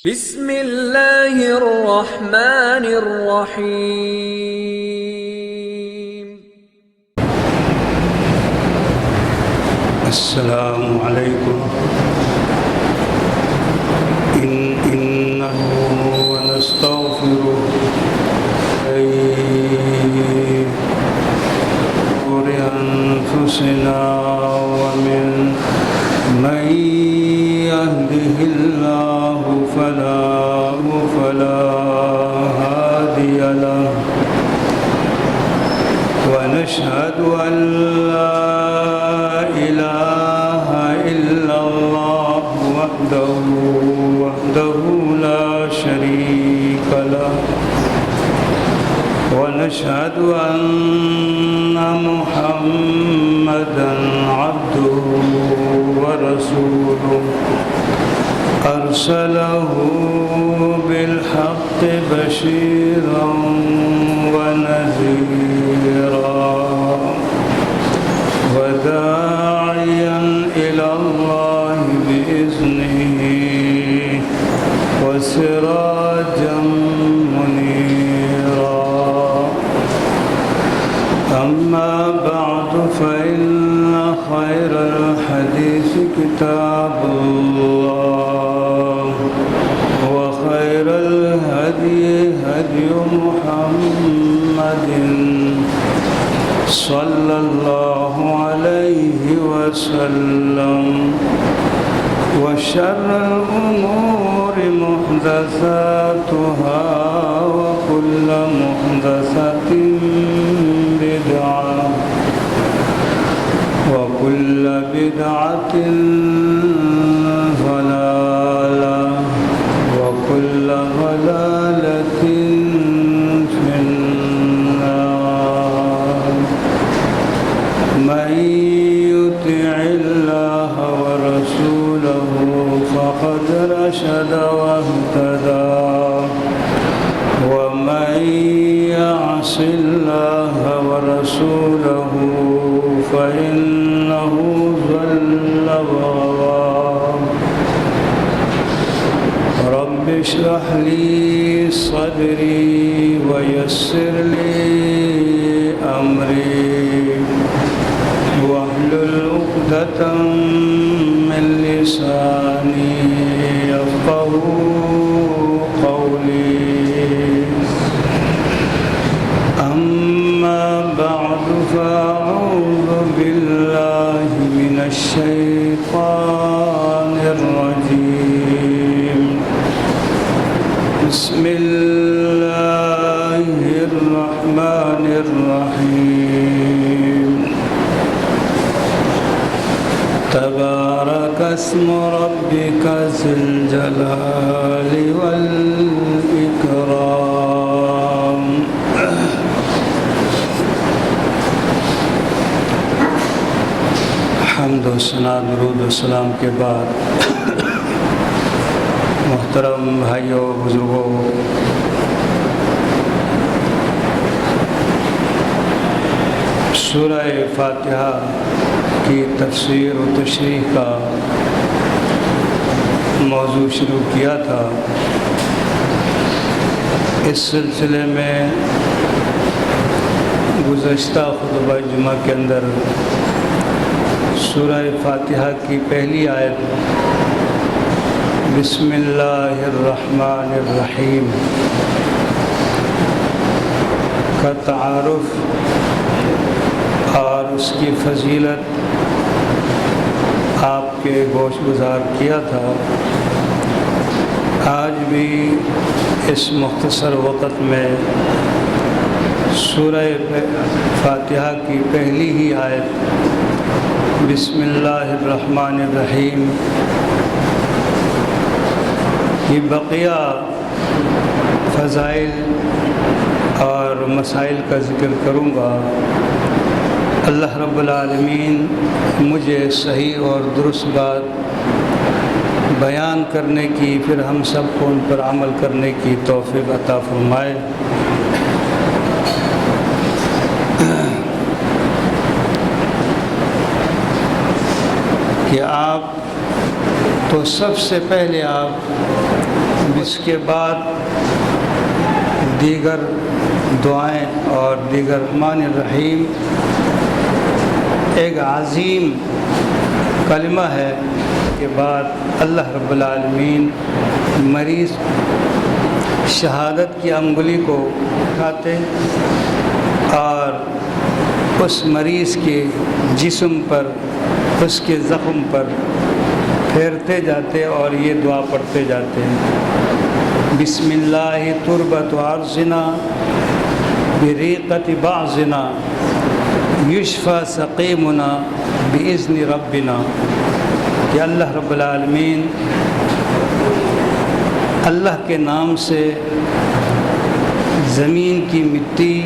بسم اللہ الرحمن الرحیم۔ السلام علیکم إنه ونستغفره شرور أنفسنا ومن يهده الله فلا هادي له ونشهد أن لا إله إلا الله وحده لا شريك له ونشهد أن محمدًا عبده ورسوله أرسله بالحق بشيرًا ونذيرًا وداعيًا إلى الله بإذنه وسراجًا منيرًا أما بعد فإن خير الحديث كتاب الله وخير الهدي هدي محمد صلى الله عليه وسلم وشر الأمور محدثاتها وكل محدثة بدعة وكل بدعة ضلالة وكل ضلالة في النار. من يطع الله ورسوله فقد رشد واهتدى ومن يعص الله ورسوله فإنه ضل وغوى. رب اشرح لي صدري ويسر لي أمري واحلل عقدة من لساني يفقهوا قولي. أما بعد فأعوذ بالله من الشيطان الرجيم. بسم الله الرحمن الرحيم. تبارك اسم ربك ذي الجلال والإكرام. حمد و ثنا درود و سلام کے بعد محترم بھائیوں بزرگوں، سورہ فاتحہ کی تفسیر و تشریح کا موضوع شروع کیا تھا. اس سلسلے میں گزشتہ خطبہ جمعہ کے اندر سورہ فاتحہ کی پہلی آیت بسم اللہ الرحمن الرحیم کا تعارف اور اس کی فضیلت آپ کے گوش گزار کیا تھا. آج بھی اس مختصر وقت میں سورہ فاتحہ کی پہلی ہی آیت بسم اللہ الرحمن الرحیم کی بقیہ فضائل اور مسائل کا ذکر کروں گا. اللہ رب العالمین مجھے صحیح اور درست بات بیان کرنے کی، پھر ہم سب کو ان پر عمل کرنے کی توفیق عطا فرمائے. کہ آپ تو سب سے پہلے آپ اس کے بعد دیگر دعائیں اور دیگر الرحمن الرحیم ایک عظیم کلمہ ہے کے بعد اللہ رب العالمین مریض شہادت کی انگلی کو اٹھاتے اور اس مریض کے جسم پر اس کے زخم پر پھیرتے جاتے اور یہ دعا پڑھتے جاتے ہیں بسم اللہ تربت عرضنا بریقت بعضنا یشفى سقیمنا باذن ربنا کہ اللہ رب العالمین اللہ کے نام سے زمین کی مٹی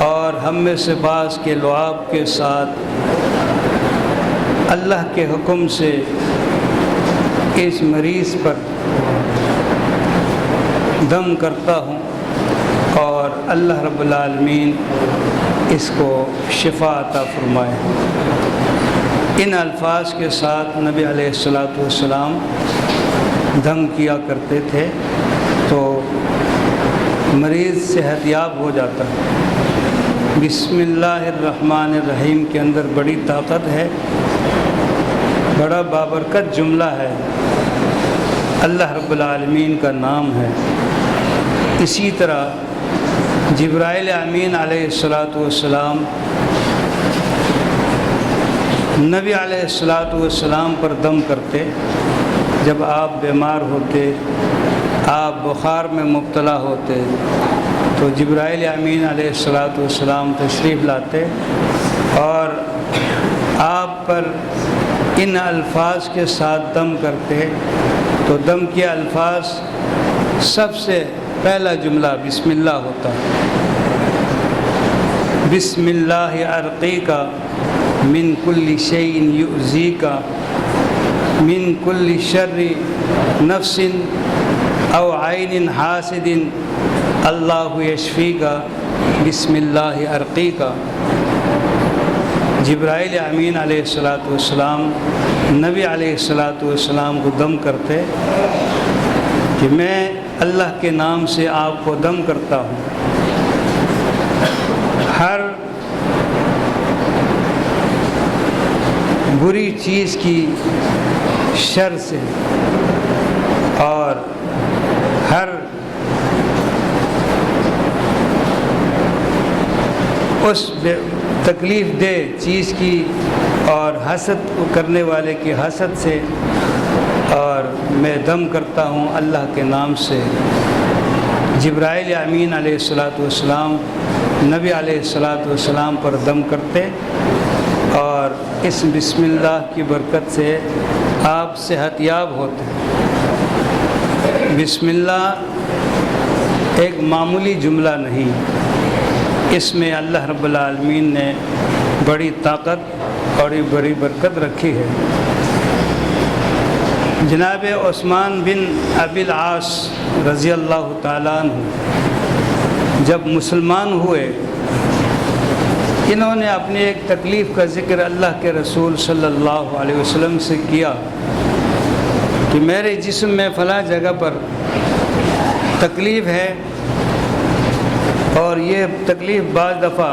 اور ہم میں سے بعض کے لعاب کے ساتھ اللہ کے حکم سے اس مریض پر دم کرتا ہوں اور اللہ رب العالمین اس کو شفا عطا فرمائے۔ ان الفاظ کے ساتھ نبی علیہ الصلاۃ والسلام دم کیا کرتے تھے تو مریض صحت یاب ہو جاتا ہے۔ بسم اللہ الرحمن الرحیم کے اندر بڑی طاقت ہے، بڑا بابرکت جملہ ہے، اللہ رب العالمین کا نام ہے۔ اسی طرح جبرائیل امین علیہ الصلاۃ والسلام نبی علیہ الصلاۃ والسلام پر دم کرتے جب آپ بیمار ہوتے، آپ بخار میں مبتلا ہوتے تو جبرائیل امین علیہ الصلاۃ والسلام تشریف لاتے اور آپ پر ان الفاظ کے ساتھ دم کرتے تو دم کے الفاظ سب سے پہلا جملہ بسم اللہ ہوتا ہے۔ بسم اللہ ارقیک من کل شیء یؤذیک من کل شر نفس او عین حاسد اللہ یشفیک بسم اللہ ارقیک۔ جبرائیل امین علیہ الصلاۃ والسلام نبی علیہ الصلاۃ والسلام کو دم کرتے کہ میں اللہ کے نام سے آپ کو دم کرتا ہوں، ہر بری چیز کی شر سے اور ہر اس تکلیف دہ چیز کی اور حسد کرنے والے کی حسد سے، اور میں دم کرتا ہوں اللہ کے نام سے۔ جبرائیل امین علیہ الصلاۃ والسلام نبی علیہ الصلاۃ والسلام پر دم کرتے اور اس بسم اللہ کی برکت سے آپ صحت یاب ہوتے۔ بسم اللہ ایک معمولی جملہ نہیں، اس میں اللہ رب العالمین نے بڑی طاقت اور بڑی برکت رکھی ہے۔ جناب عثمان بن ابی العاص رضی اللہ تعالیٰ عنہ جب مسلمان ہوئے، انہوں نے اپنی ایک تکلیف کا ذکر اللہ کے رسول صلی اللہ علیہ وسلم سے کیا کہ میرے جسم میں فلاں جگہ پر تکلیف ہے اور یہ تکلیف بعض دفعہ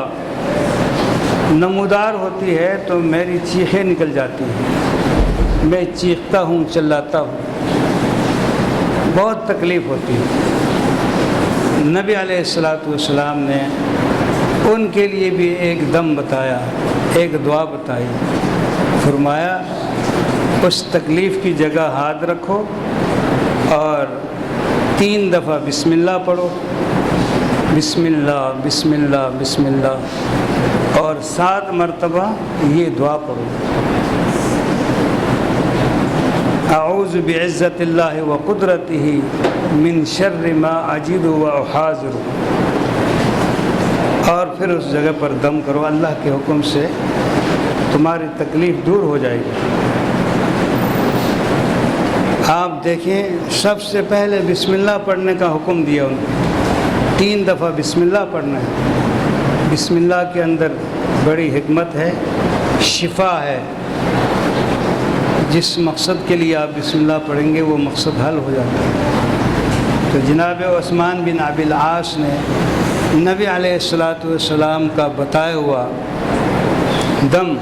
نمودار ہوتی ہے تو میری چیخیں نکل جاتی ہیں، میں چیختا ہوں، چلاتا ہوں، بہت تکلیف ہوتی ہے۔ نبی علیہ الصلاۃ والسلام نے ان کے لیے بھی ایک دم بتایا، ایک دعا بتائی، فرمایا اس تکلیف کی جگہ ہاتھ رکھو اور 3 دفعہ بسم اللہ پڑھو، بسم اللہ بسم اللہ بسم اللہ، اور 7 مرتبہ یہ دعا پڑھو، اعوذ بعزت اللہ وقدرتہ من شر ما اجد واحاذر، اور پھر اس جگہ پر دم کرو، اللہ کے حکم سے تمہاری تکلیف دور ہو جائے گی۔ آپ دیکھیں سب سے پہلے بسم اللہ پڑھنے کا حکم دیا ان کو، 3 دفعہ بسم اللہ پڑھنا ہے۔ بسم اللہ کے اندر بڑی حکمت ہے، شفا ہے، جس مقصد کے لیے آپ بسم اللہ پڑھیں گے وہ مقصد حل ہو جاتا ہے۔ تو جناب عثمان بن ابی العاص نے نبی علیہ السلام کا بتایا ہوا دم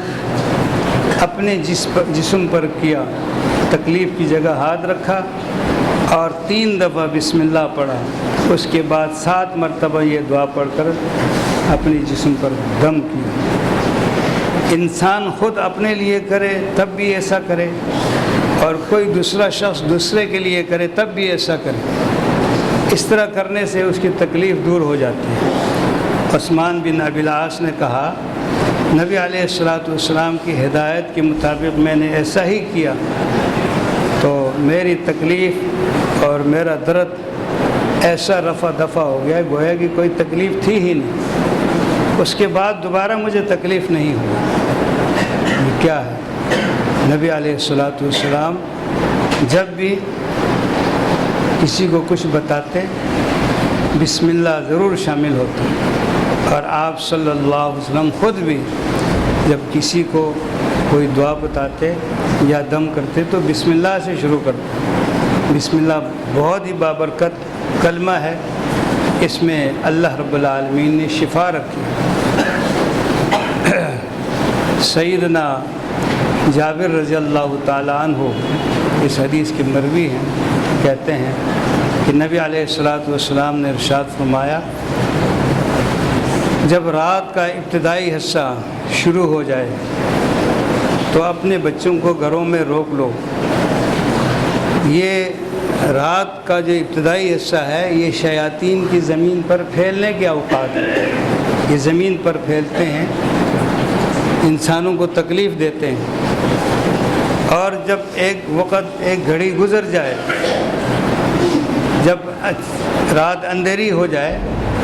اپنے جسم پر کیا، تکلیف کی جگہ ہاتھ رکھا اور 3 دفعہ بسم اللہ پڑھا، اس کے بعد 7 مرتبہ یہ دعا پڑھ کر اپنے جسم پر دم کیا۔ انسان خود اپنے لیے کرے تب بھی ایسا کرے، اور کوئی دوسرا شخص دوسرے کے لیے کرے تب بھی ایسا کرے۔ اس طرح کرنے سے اس کی تکلیف دور ہو جاتی ہے۔ عثمان بن ابی العاص نے کہا نبی علیہ السلام کی ہدایت کے مطابق میں نے ایسا ہی کیا تو میری تکلیف اور میرا درد ایسا رفع دفع ہو گیا، گویا کہ کوئی تکلیف تھی ہی نہیں۔ اس کے بعد دوبارہ مجھے تکلیف نہیں ہوئی۔ یہ کیا ہے؟ نبی علیہ السلام جب بھی کسی کو کچھ بتاتے بسم اللہ ضرور شامل ہوتے، اور آپ صلی اللہ علیہ وسلم خود بھی جب کسی کو کوئی دعا بتاتے یا دم کرتے تو بسم اللہ سے شروع کرتے۔ بسم اللہ بہت ہی بابرکت کلمہ ہے، اس میں اللہ رب العالمین نے شفا رکھی۔ سیدنا جابر رضی اللہ تعالیٰ عنہ اس حدیث کے مروی ہیں، کہتے ہیں کہ نبی علیہ السلام نے ارشاد فرمایا جب رات کا ابتدائی حصہ شروع ہو جائے تو اپنے بچوں کو گھروں میں روک لو۔ یہ رات کا جو ابتدائی حصہ ہے یہ شیاطین کی زمین پر پھیلنے کے اوقات ہے، یہ زمین پر پھیلتے ہیں، انسانوں کو تکلیف دیتے ہیں، اور جب ایک گھڑی گزر جائے، جب رات اندھیری ہو جائے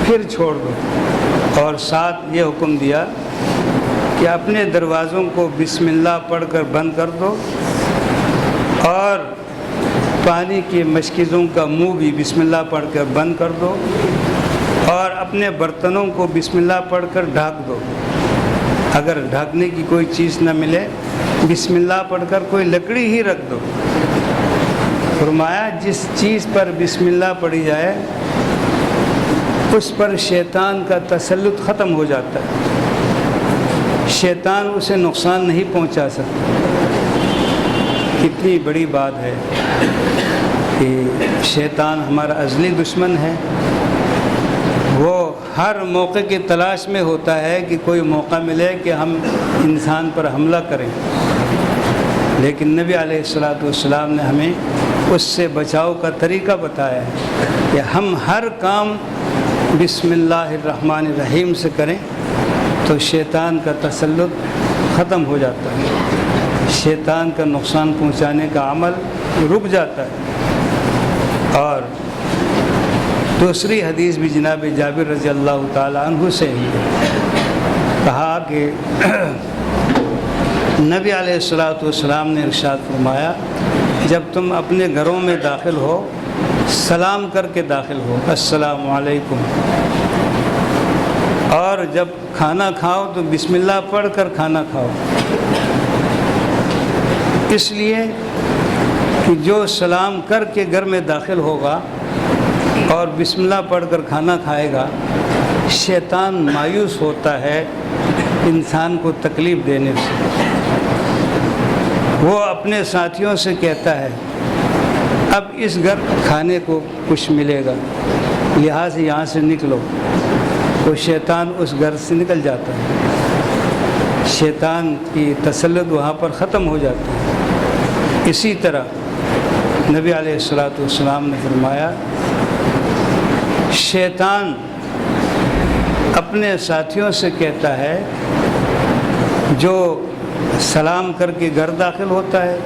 پھر چھوڑ دو۔ اور ساتھ یہ حکم دیا کہ اپنے دروازوں کو بسم اللہ پڑھ کر بند کر دو، اور پانی کی مشکیزوں کا منہ بھی بسم اللہ پڑھ کر بند کر دو، اور اپنے برتنوں کو بسم اللہ پڑھ کر ڈھک دو۔ اگر ڈھکنے کی کوئی چیز نہ ملے بسم اللہ پڑھ کر کوئی لکڑی ہی رکھ دو۔ فرمایا جس چیز پر بسم اللہ پڑھی جائے اس پر شیطان کا تسلط ختم ہو جاتا ہے، شیطان اسے نقصان نہیں پہنچا سکتا۔ کتنی بڑی بات ہے کہ شیطان ہمارا ازلی دشمن ہے، وہ ہر موقع کی تلاش میں ہوتا ہے کہ کوئی موقع ملے کہ ہم انسان پر حملہ کریں، لیکن نبی علیہ السلام نے ہمیں اس سے بچاؤ کا طریقہ بتایا ہے کہ ہم ہر کام بسم اللہ الرحمن الرحیم سے کریں تو شیطان کا تسلط ختم ہو جاتا ہے، شیطان کا نقصان پہنچانے کا عمل رک جاتا ہے۔ اور دوسری حدیث بھی جناب جابر رضی اللہ تعالیٰ عنہ سے ہی کہا کہ نبی علیہ السلام نے ارشاد فرمایا جب تم اپنے گھروں میں داخل ہو سلام کر کے داخل ہو، السلام علیکم، اور جب کھانا کھاؤ تو بسم اللہ پڑھ کر کھانا کھاؤ، اس لیے کہ جو سلام کر کے گھر میں داخل ہوگا اور بسم اللہ پڑھ کر کھانا کھائے گا، شیطان مایوس ہوتا ہے انسان کو تکلیف دینے سے، وہ اپنے ساتھیوں سے کہتا ہے اب اس گھر کھانے کو کچھ ملے گا، لہٰذا یہاں سے نکلو، تو شیطان اس گھر سے نکل جاتا ہے، شیطان کی تسلط وہاں پر ختم ہو جاتی ہے۔ اسی طرح نبی علیہ السلام نے فرمایا شیطان اپنے ساتھیوں سے کہتا ہے جو سلام کر کے گھر داخل ہوتا ہے،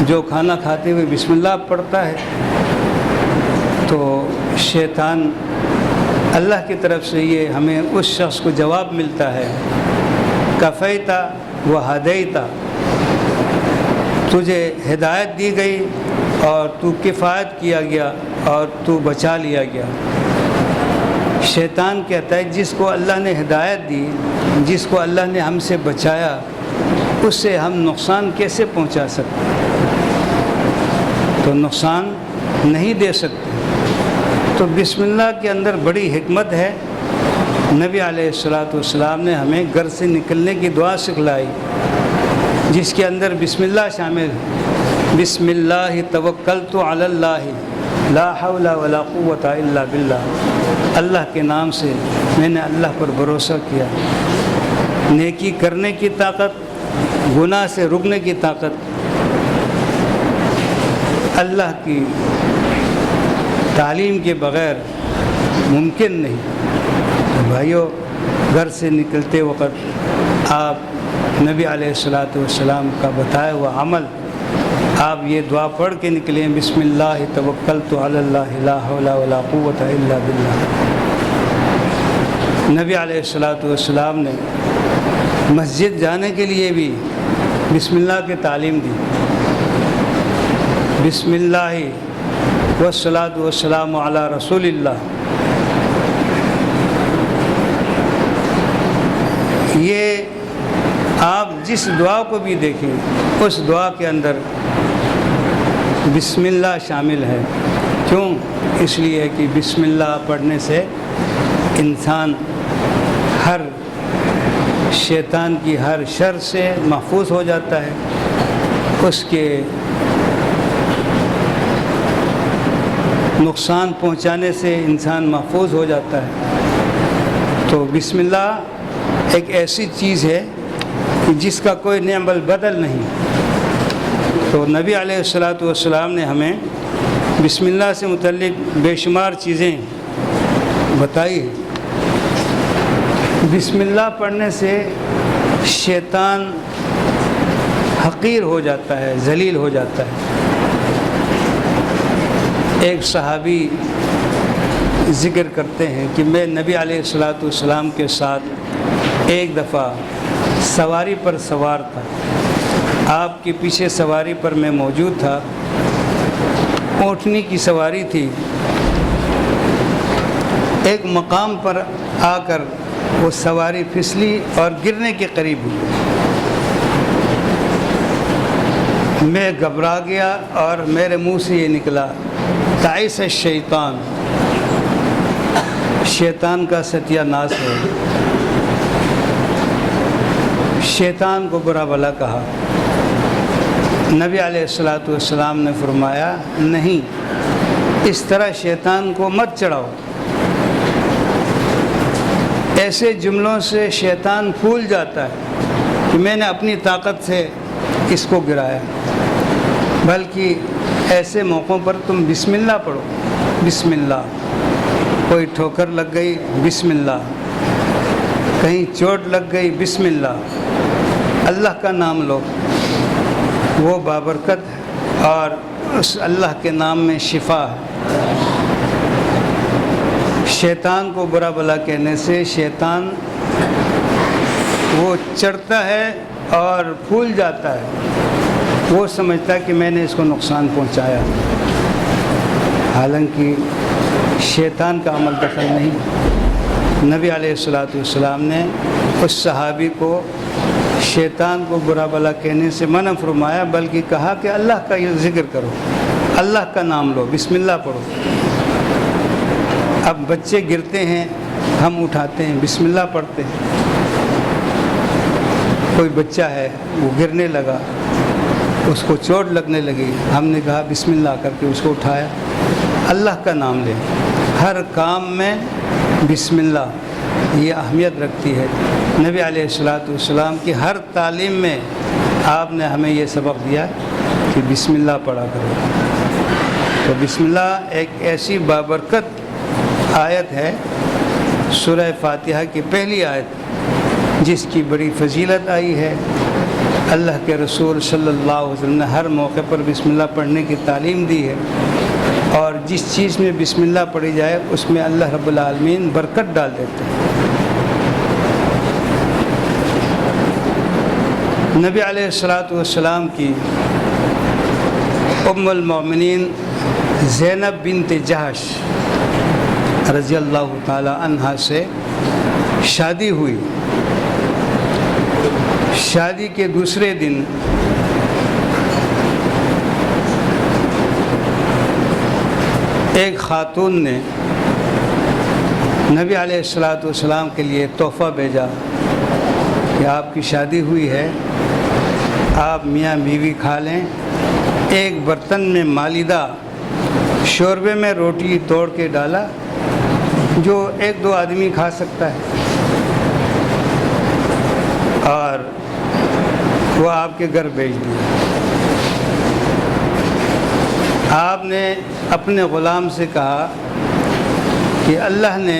جو کھانا کھاتے ہوئے بسم اللہ پڑھتا ہے، تو شیطان اللہ کی طرف سے یہ ہمیں اس شخص کو جواب ملتا ہے کفیتا و ہدیتا، تجھے ہدایت دی گئی اور تو کفایت کیا گیا اور تو بچا لیا گیا۔ شیطان کہتا ہے جس کو اللہ نے ہدایت دی، جس کو اللہ نے ہم سے بچایا، اس سے ہم نقصان کیسے پہنچا سکتے ہیں؟ تو نقصان نہیں دے سکتے۔ تو بسم اللہ کے اندر بڑی حکمت ہے۔ نبی علیہ الصلوۃ والسلام نے ہمیں گھر سے نکلنے کی دعا سکھلائی، جس کے اندر بسم اللہ شامل ہے۔ بسم اللہ توکلت علی اللہ لا حول ولا قوت الا باللہ، اللہ کے نام سے میں نے اللہ پر بھروسہ کیا۔ نیکی کرنے کی طاقت، گناہ سے رکنے کی طاقت اللہ کی تعلیم کے بغیر ممکن نہیں۔ بھائیو، گھر سے نکلتے وقت آپ نبی علیہ الصلوۃ والسلام کا بتایا ہوا عمل، آپ یہ دعا پڑھ کے نکلیں، بسم اللہ توکلت علی اللہ لا حول ولا قوت الا باللہ۔ نبی علیہ الصلوۃ والسلام نے مسجد جانے کے لیے بھی بسم اللہ کی تعلیم دی۔ بسم اللہ والصلاۃ والسلام علی رسول اللہ۔ یہ آپ جس دعا کو بھی دیکھیں، اس دعا کے اندر بسم اللہ شامل ہے۔ کیوں؟ اس لیے کہ بسم اللہ پڑھنے سے انسان ہر شیطان کی ہر شر سے محفوظ ہو جاتا ہے، اس کے نقصان پہنچانے سے انسان محفوظ ہو جاتا ہے۔ تو بسم اللہ ایک ایسی چیز ہے کہ جس کا کوئی نعم البدل نہیں۔ تو نبی علیہ الصلوۃ والسلام نے ہمیں بسم اللہ سے متعلق بے شمار چیزیں بتائی ہیں۔ بسم اللہ پڑھنے سے شیطان حقیر ہو جاتا ہے، ذلیل ہو جاتا ہے۔ ایک صحابی ذکر کرتے ہیں کہ میں نبی علیہ الصلوۃ والسلام کے ساتھ ایک دفعہ سواری پر سوار تھا، آپ کے پیچھے سواری پر میں موجود تھا، اونٹنی کی سواری تھی۔ ایک مقام پر آ کر وہ سواری پھسلی اور گرنے کے قریب ہوئی۔ میں گھبرا گیا اور میرے منہ سے یہ نکلا، تعیس الشیطان، شیطان کا ستیہ ناش ہے۔ شیطان کو برا بھلا کہا۔ نبی علیہ الصلوۃ والسلام نے فرمایا، نہیں، اس طرح شیطان کو مت چڑھاؤ۔ ایسے جملوں سے شیطان پھول جاتا ہے کہ میں نے اپنی طاقت سے اس کو گرایا، بلکہ ایسے موقعوں پر تم بسم اللہ پڑھو۔ بسم اللہ، کوئی ٹھوکر لگ گئی، بسم اللہ، کہیں چوٹ لگ گئی، بسم اللہ، اللہ کا نام لو، وہ بابرکت ہے اور اس اللہ کے نام میں شفا ہے۔ شیطان کو برا بھلا کہنے سے شیطان وہ چڑھتا ہے اور پھول جاتا ہے، وہ سمجھتا ہے کہ میں نے اس کو نقصان پہنچایا، حالانکہ شیطان کا عمل دخل نہیں۔ نبی علیہ الصلوۃ والسلام نے اس صحابی کو شیطان کو برا بھلا کہنے سے منع فرمایا، بلکہ کہا کہ اللہ کا یہ ذکر کرو، اللہ کا نام لو، بسم اللہ پڑھو۔ اب بچے گرتے ہیں، ہم اٹھاتے ہیں، بسم اللہ پڑھتے ہیں۔ کوئی بچہ ہے وہ گرنے لگا، اس کو چوٹ لگنے لگی، ہم نے کہا بسم اللہ کر کے اس کو اٹھایا۔ اللہ کا نام لیں، ہر کام میں بسم اللہ یہ اہمیت رکھتی ہے۔ نبی علیہ الصلوۃ والسلام کی ہر تعلیم میں آپ نے ہمیں یہ سبق دیا کہ بسم اللہ پڑھا کرو۔ تو بسم اللہ ایک ایسی بابرکت آیت ہے، سورہ فاتحہ کی پہلی آیت، جس کی بڑی فضیلت آئی ہے۔ اللہ کے رسول صلی اللہ علیہ وسلم نے ہر موقع پر بسم اللہ پڑھنے کی تعلیم دی ہے، اور جس چیز میں بسم اللہ پڑھی جائے اس میں اللہ رب العالمین برکت ڈال دیتے ہیں۔ نبی علیہ الصلوۃ والسلام کی ام المؤمنین زینب بنت جہش رضی اللہ تعالی عنہا سے شادی ہوئی۔ شادی کے دوسرے دن ایک خاتون نے نبی علیہ الصلوۃ والسلام کے لیے تحفہ بھیجا کہ آپ کی شادی ہوئی ہے، آپ میاں بیوی کھا لیں۔ ایک برتن میں مالیدہ شوربے میں روٹی توڑ کے ڈالا جو ایک دو آدمی کھا سکتا ہے، اور وہ آپ کے گھر بھیج دیا۔ آپ نے اپنے غلام سے کہا کہ اللہ نے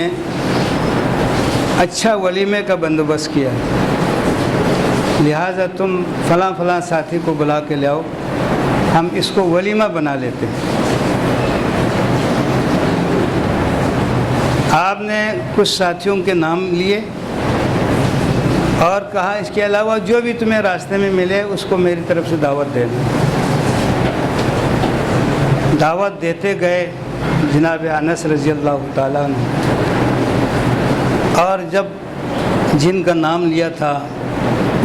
اچھا ولیمے کا بندوبست کیا ہے، لہٰذا تم فلاں فلاں ساتھی کو بلا کے لاؤ، ہم اس کو ولیمہ بنا لیتے ہیں۔ آپ نے کچھ ساتھیوں کے نام لیے اور کہا اس کے علاوہ جو بھی تمہیں راستے میں ملے اس کو میری طرف سے دعوت دے دیں۔ دعوت دیتے گئے جناب انس رضی اللہ تعالیٰ عنہ، اور جب جن کا نام لیا تھا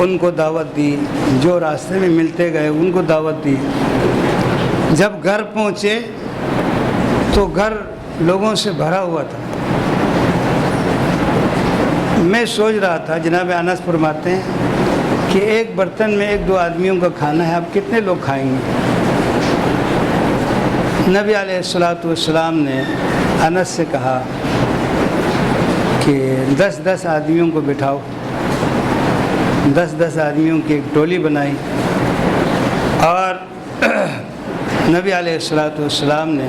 ان کو دعوت دی، جو راستے میں ملتے گئے ان کو دعوت دی۔ جب گھر پہنچے تو گھر لوگوں سے بھرا ہوا تھا۔ میں سوچ رہا تھا، جناب انس فرماتے ہیں کہ ایک برتن میں ایک دو آدمیوں کا کھانا ہے، اب کتنے لوگ کھائیں گے؟ نبی علیہ الصلوۃ والسلام نے انس سے کہا کہ 10 آدمیوں کو بٹھاؤ۔ 10 آدمیوں کی ایک ٹولی بنائی، اور نبی علیہ الصلوۃ والسلام نے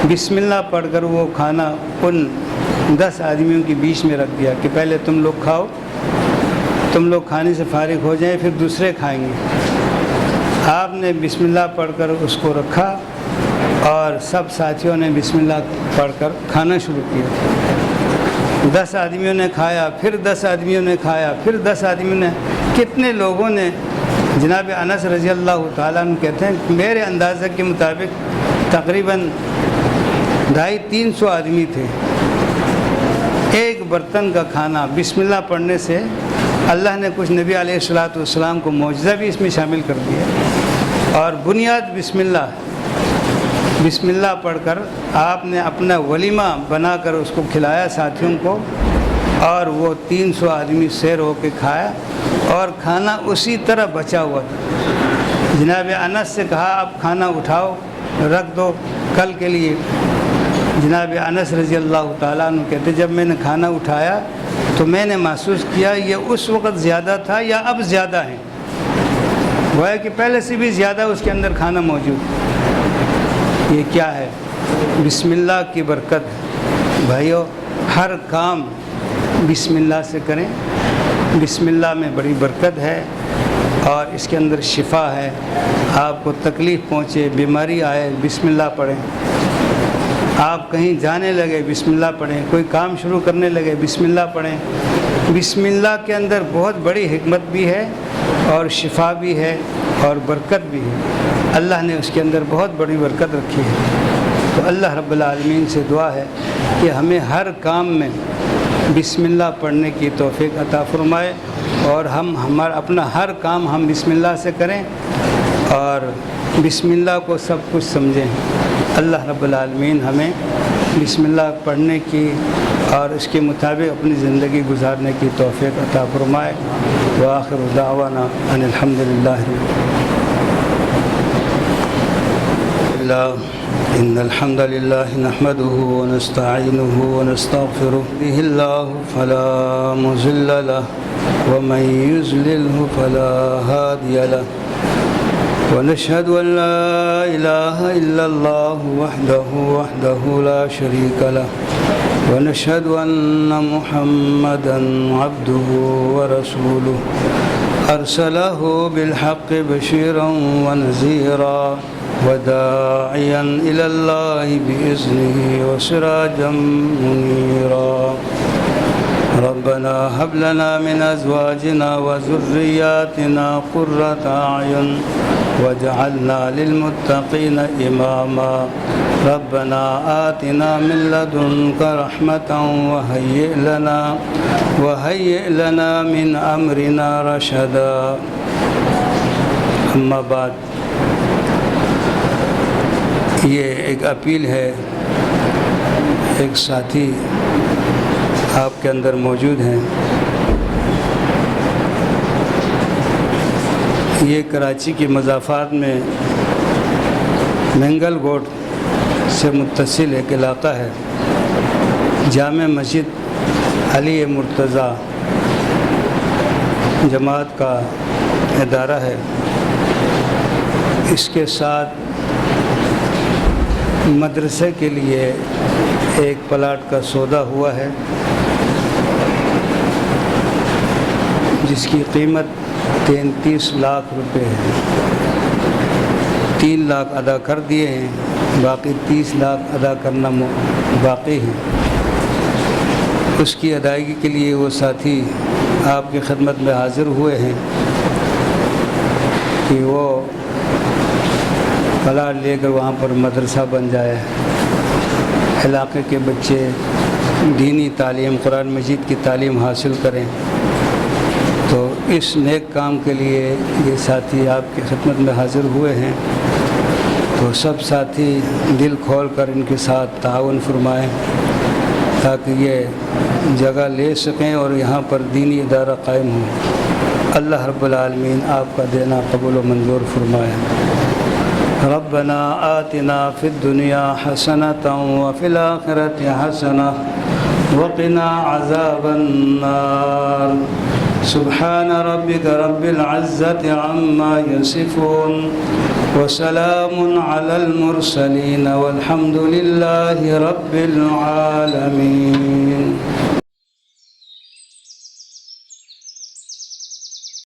بسم اللہ پڑھ کر وہ کھانا ان 10 آدمیوں کے بیچ میں رکھ دیا کہ پہلے تم لوگ کھاؤ، تم لوگ کھانے سے فارغ ہو جائیں، پھر دوسرے کھائیں گے۔ آپ نے بسم اللہ پڑھ کر اس کو رکھا، اور سب ساتھیوں نے بسم اللہ پڑھ کر کھانا شروع کیا۔ 10 آدمیوں نے کھایا، پھر 10 آدمیوں نے کھایا، پھر 10 آدمیوں نے، کتنے لوگوں نے؟ جناب انس رضی اللہ تعالیٰ عنہ کہتے ہیں میرے اندازہ کے مطابق تقریباً 250-300 آدمی تھے۔ ایک برتن کا کھانا بسم اللہ پڑھنے سے اللہ نے کچھ نبی علیہ الصلوۃ والسلام کو معجزہ بھی اس میں شامل کر دیا، اور بنیاد بسم اللہ پڑھ کر آپ نے اپنا ولیمہ بنا کر اس کو کھلایا ساتھیوں کو، اور وہ 300 آدمی سیر ہو کے کھایا، اور کھانا اسی طرح بچا ہوا تھا۔ جناب انس سے کہا اب کھانا اٹھاؤ رکھ دو کل کے لیے۔ جناب انس رضی اللہ تعالیٰ عنہ کہتے جب میں نے کھانا اٹھایا تو میں نے محسوس کیا یہ اس وقت زیادہ تھا یا اب زیادہ ہے، گویا کہ پہلے سے بھی زیادہ اس کے اندر کھانا موجود ہے۔ یہ کیا ہے؟ بسم اللہ کی برکت ہے۔ بھائیو، ہر کام بسم اللہ سے کریں۔ بسم اللہ میں بڑی برکت ہے، اور اس کے اندر شفا ہے۔ آپ کو تکلیف پہنچے، بیماری آئے، بسم اللہ پڑھیں۔ آپ کہیں جانے لگے بسم اللہ پڑھیں، کوئی کام شروع کرنے لگے بسم اللہ پڑھیں۔ بسم اللہ کے اندر بہت بڑی حکمت بھی ہے، اور شفا بھی ہے، اور برکت بھی ہے۔ اللہ نے اس کے اندر بہت بڑی برکت رکھی ہے۔ تو اللہ رب العالمین سے دعا ہے کہ ہمیں ہر کام میں بسم اللہ پڑھنے کی توفیق عطا فرمائے، اور اپنا ہر کام ہم بسم اللہ سے کریں، اور بسم اللہ کو سب کچھ سمجھیں۔ اللہ رب العالمین ہمیں بسم اللہ پڑھنے کی اور اس کے مطابق اپنی زندگی گزارنے کی توفیق عطا فرمائے۔ وآخر دعوانا ان الحمد للہ ان الحمد للہ نحمده ونستعینه ونستغفره به الله فلا مضل له ومن يضلله فلا هادي له ونشهد ان لا اله الا الله وحده لا شريك له ونشهد ان محمدا عبده ورسوله ارسله بالحق بشيرا ونذيرا وداعيا إلى الله بإذنه وسراجا منيرا ربنا هب لنا من أزواجنا وذرياتنا قرة أعين واجعلنا للمتقين إماما ربنا آتنا من لدنك رحمة وهيئ لنا من أمرنا رشدا اما بعد یہ ایک اپیل ہے، ایک ساتھی آپ کے اندر موجود ہیں، یہ کراچی کی مضافات میں منگل گوٹ سے متصل ایک علاقہ ہے، جامع مسجد علی مرتضیٰ جماعت کا ادارہ ہے، اس کے ساتھ مدرسے کے لیے ایک پلاٹ کا سودا ہوا ہے جس کی قیمت 33 لاکھ روپے ہے۔ 3 لاکھ ادا کر دیے ہیں، باقی 30 لاکھ ادا کرنا باقی ہے۔ اس کی ادائیگی کے لیے وہ ساتھی آپ کی خدمت میں حاضر ہوئے ہیں کہ وہ پلاٹ لے کر وہاں پر مدرسہ بن جائے، علاقے کے بچے دینی تعلیم، قرآن مجید کی تعلیم حاصل کریں۔ تو اس نیک کام کے لیے یہ ساتھی آپ کی خدمت میں حاضر ہوئے ہیں، تو سب ساتھی دل کھول کر ان کے ساتھ تعاون فرمائیں تاکہ یہ جگہ لے سکیں اور یہاں پر دینی ادارہ قائم ہو۔ اللہ رب العالمین آپ کا دینا قبول و منظور فرمائے۔ ربنا آتنا فی الدنیا حسنة وفی الآخرة حسنة وقنا عذاب النار سبحان ربك رب العزة عما يصفون وسلام على المرسلين والحمد لله رب العالمين۔